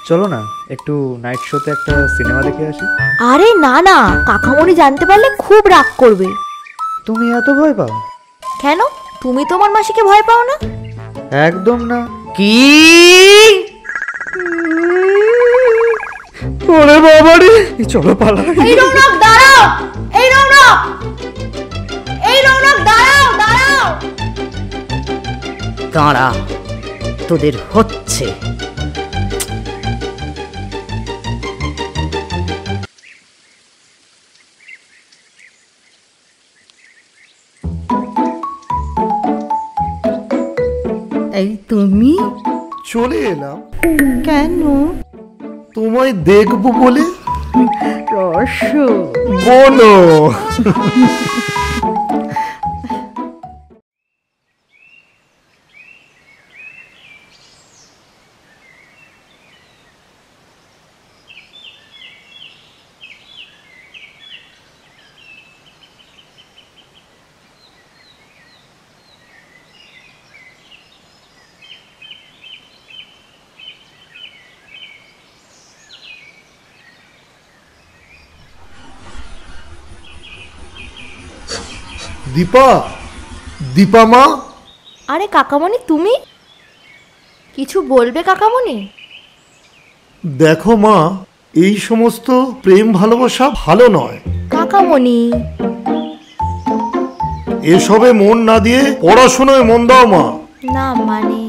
চলো না একটু নাইট শোতে একটা সিনেমা দেখে আসি। আরে না না, কাকামণি জানতে পারলে খুব রাগ করবে। তুমি এত ভয় পাও কেন? তুমি তোমার মাসিকে ভয় পাও না? একদম না। কি? ওরে বাবা রে, চলো পালাই। এই রৌনক দাঁড়াও, এই রৌনক, এই রৌনক দাঁড়াও, দাঁড়াও। দাঁড়া, তোদের হচ্ছে। এই তুমি চলে এলাম কেন? তোমায় দেখবো বলে। রস বলো। দীপা, দীপা মা। আরে কাকামণি, তুমি কিছু বলবে কাকামণি? দেখো মা, এই সমস্ত প্রেম ভালোবাসা ভালো নয়। কাকামণি, এসবে মন না দিয়ে পড়াশোনায় মন দাও মা। না মানে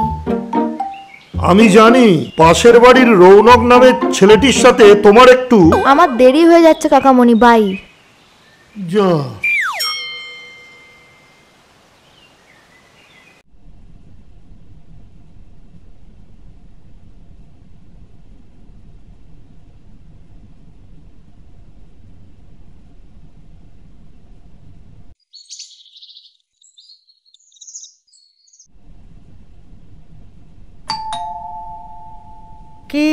আমি জানি পাশের বাড়ির রৌনক নামের ছেলেটির সাথে তোমার একটু। আমার দেরি হয়ে যাচ্ছে কাকামণি, বাই। যা। কে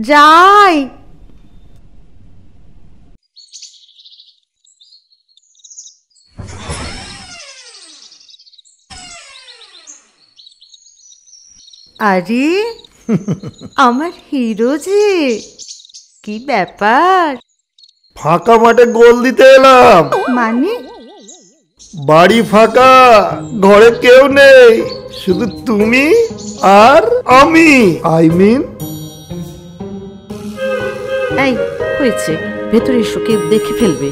যাই? আরে আমার হিরো যে, কি ব্যাপার? ফাঁকা মাঠে গোল দিতে এলাম। মানে? বাড়ি ফাঁকা, ঘরে কেউ নেই, শুধু তুমি আর আমি। আই মিন এই হয়েছে, ভেতরে এসো, কেউ দেখে ফেলবে।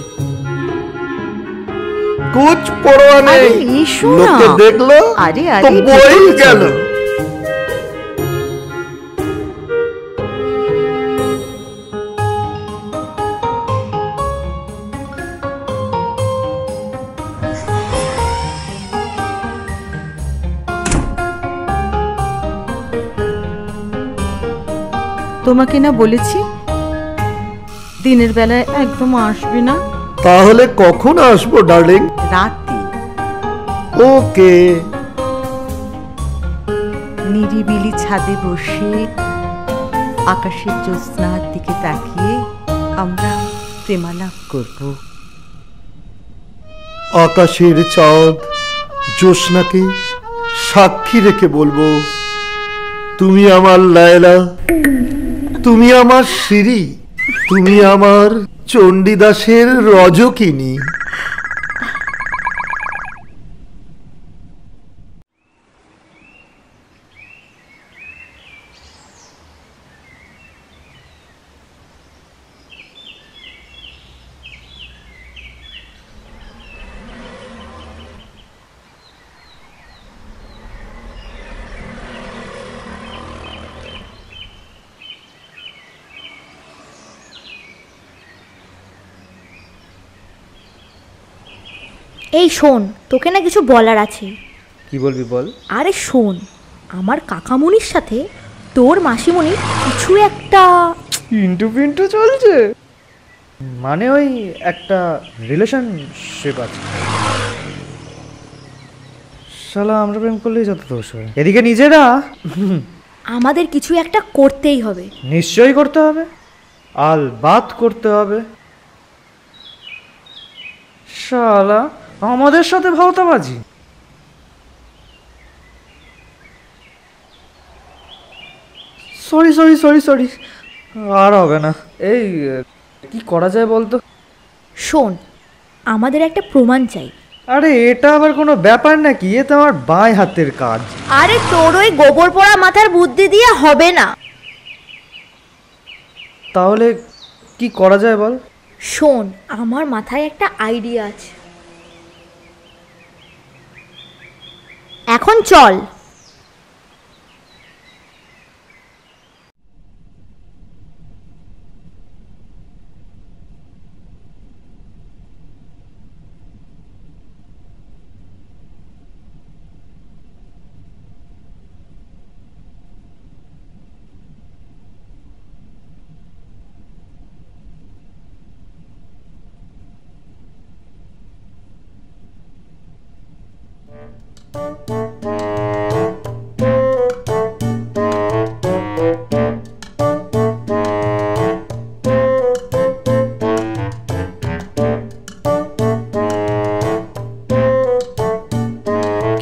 কুছ পরোয়া নেই, আরে এসো না। লোকে দেখলো আরে তো আরে বই ভেতরে গেল। চলো। তোমাকে না বলেছি দিনের বেলায় একদম আসবে না? তাহলে কখন আসবো ডার্লিং? রাতে ওকে। নিরিবিলি ছাদে বসে আকাশের জ্যোৎস্নার দিকে তাকিয়ে আমরা প্রেমালাপ করব। আকাশের চাঁদ জ্যোৎস্নাকে সাক্ষী রেখে বলবো, তুমি আমার লায়লা, তুমি আমার সিরি, তুমি আমার চণ্ডীদাসের রজকিনী। এই শোন, তোকে না কিছু বলার আছে। কি বলবি বল। আরে শোন, আমার কাকামণির সাথে তোর মাসিমণির কিছু একটা পিন্টু পিন্টু চলছে, মানে ওই একটা রিলেশনশিপ আছে। শালা আমরা প্রেম করলেই যত দোষ হয়, এদিকে নিজেরা আমাদের কিছু একটা করতেই হবে। নিশ্চয়ই করতে হবে, আলবাত করতে হবে। শালা আমাদের সাথে ভাওতাবাজি। সরি সরি সরি সরি, আর হবে না। এই কি করা যায় বলতো। শোন, আমাদের একটা প্রমাণ চাই। আরে এটা আবার কোনো ব্যাপার নাকি, এ তো আমার বাঁ হাতের কাজ। আরে তোর ওই গোবর পোড়া মাথার বুদ্ধি দিয়ে হবে না। তাহলে কি করা যায় বল। শোন, আমার মাথায় একটা আইডিয়া আছে। এখন চল।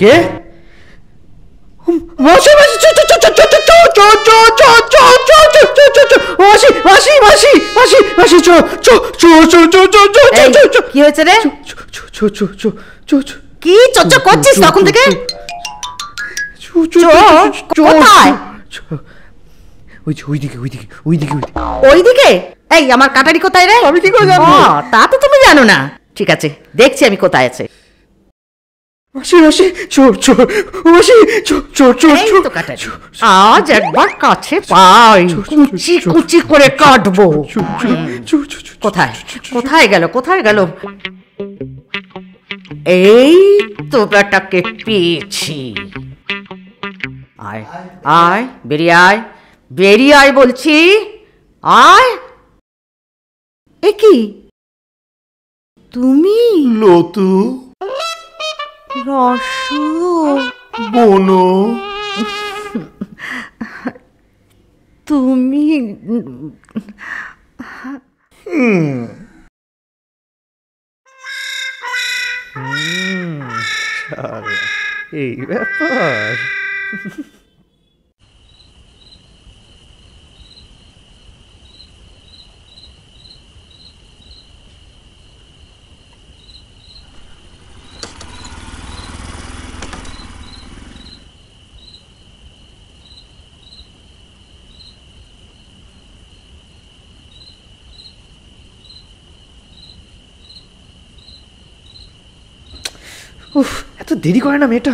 কে? মাসি মাসি চো চো চো চো চো চো চো চো চো চো চো চো চো চো মাসি মাসি মাসি মাসি মাসি চো চো চো চো চো চো চো এই, চো চো কি হয়েছে রে? চো চো চো চো চো চো চো কি চচ্চা করছিস তখন থেকে? চো চো চো, কোথায়? ওইদিকে ওইদিকে ওইদিকে ওইদিকে। ওইদিকে? এই আমার কাটারি কোথায় রে? আমি কি করে জানবো? তা তো তুমি জানো না। ঠিক আছে, দেখছি আমি কোথায় আছে। মাসি মাসি চোর চোর মাসি চোর চোর চোর এই চোর তো কাটারি, আজ একবার কাছে পাই, কুচি কুচি করে কাটবো। কোথায় কোথায় গেল, কোথায় গেল? এই তো বেটাকে পেয়েছি। আয় আয়, বেরিয়ে আয়, বেরিয়ে আয় বলছি, আয়। এ কি তুমি? লতু, রসু, বনো, তুমি এই ব্যাপার। উফ, এত দেরি করে না মেয়েটা।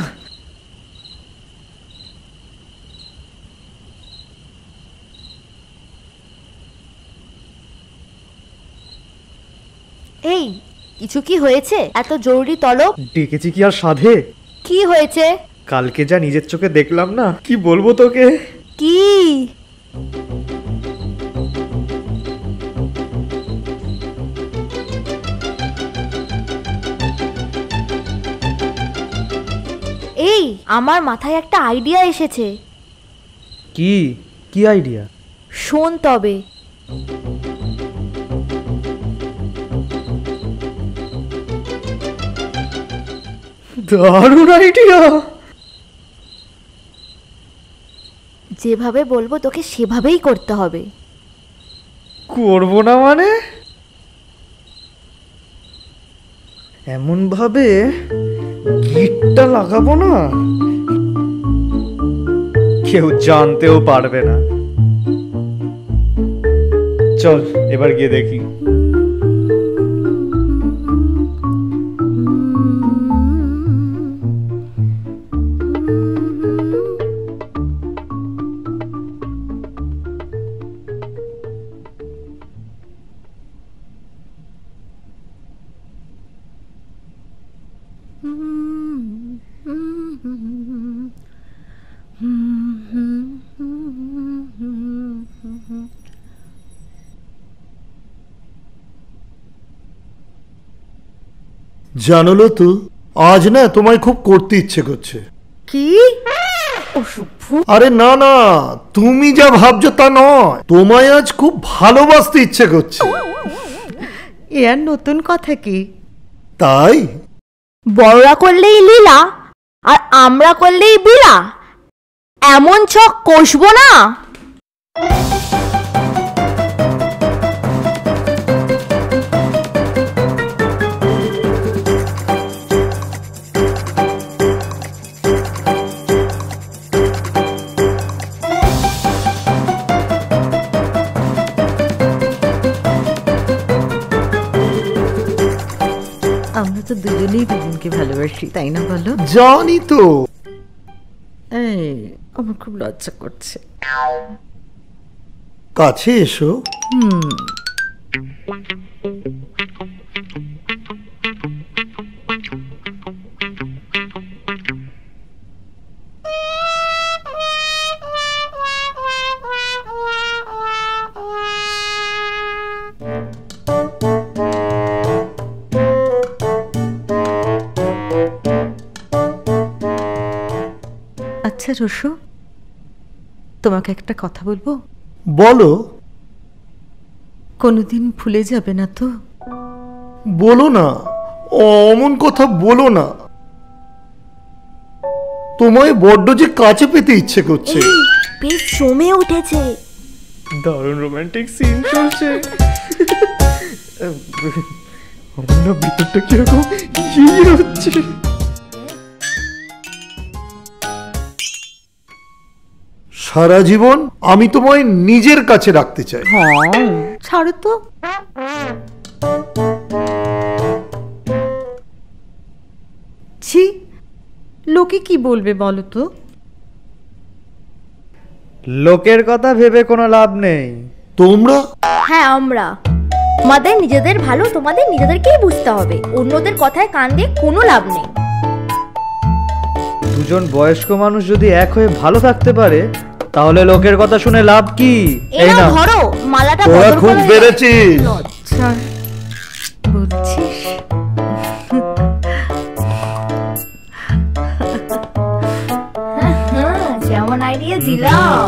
এই, কিছু কি হয়েছে? এত জরুরি তলব? ডেকেছি কি আর সাধে? কি হয়েছে? কালকে যা নিজের চোখে দেখলাম না, কি বলবো তোকে। কি? এই, আমার মাথায় একটা আইডিয়া এসেছে। কি কি আইডিয়া? শোন তবে। দারুণ আইডিয়া। যেভাবে বলবো তোকে সেভাবেই করতে হবে। করবো না মানে? এমন ভাবে গিটটা লাগাবো না কেউ জানতেও পারবে না। চল এবার গিয়ে দেখি। জানলো তো, আজ না তোমায় খুব করতে ইচ্ছে করছে। কি অসভ্য! আরে না না, তুমি যা ভাবছো তা নয়, তোমায় আজ খুব ভালোবাসতে ইচ্ছে করছে। এ আর নতুন কথা কি? তাই বড়রা করলেই লীলা আর আমরা করলেই বিলা, এমন ছক কষবো না। আমরা তো দুজনেই দুজনকে ভালোবাসি, তাই না বলো? জানি তো। এই, আমার খুব লজ্জা করছে। কাছে এসো। আচ্ছা রসু, তোমাকে একটা কথা বলবো? বলো। কোনোদিন ভুলে যাবে না তো? বলো না, অমন কথা বলো না। তোমায় বড্ড যে কাছে পেতে ইচ্ছে করছে। বেশ জমে উঠেছে। দারুণ রোমান্টিক সিন চলছে। আমার না ভিতরটা কিরকম ইয়ে হচ্ছে। সারা জীবন আমি তোমায় নিজের কাছে রাখতে চাই। হ্যাঁ, ছাড়ো তো। ছি, লোকে কি বলবে বলো তো? লোকের কথা ভেবে কোনো লাভ নেই। তোমরা হ্যাঁ আমরা। তোমাদের নিজেদের ভালো তোমাদের নিজেদেরকেই বুঝতে হবে, অন্যদের কথায় কান দিয়ে কোনো লাভ নেই। দুজন বয়স্ক মানুষ যদি এক হয়ে ভালো থাকতে পারে, তাহলে লোকের কথা শুনে লাভ কি? এই এরা না, ধরো মালাটা তোরা বদল খুব করে বেড়েছিস। লজ্জা বলছিস? যেমন আইডিয়া দিলাম।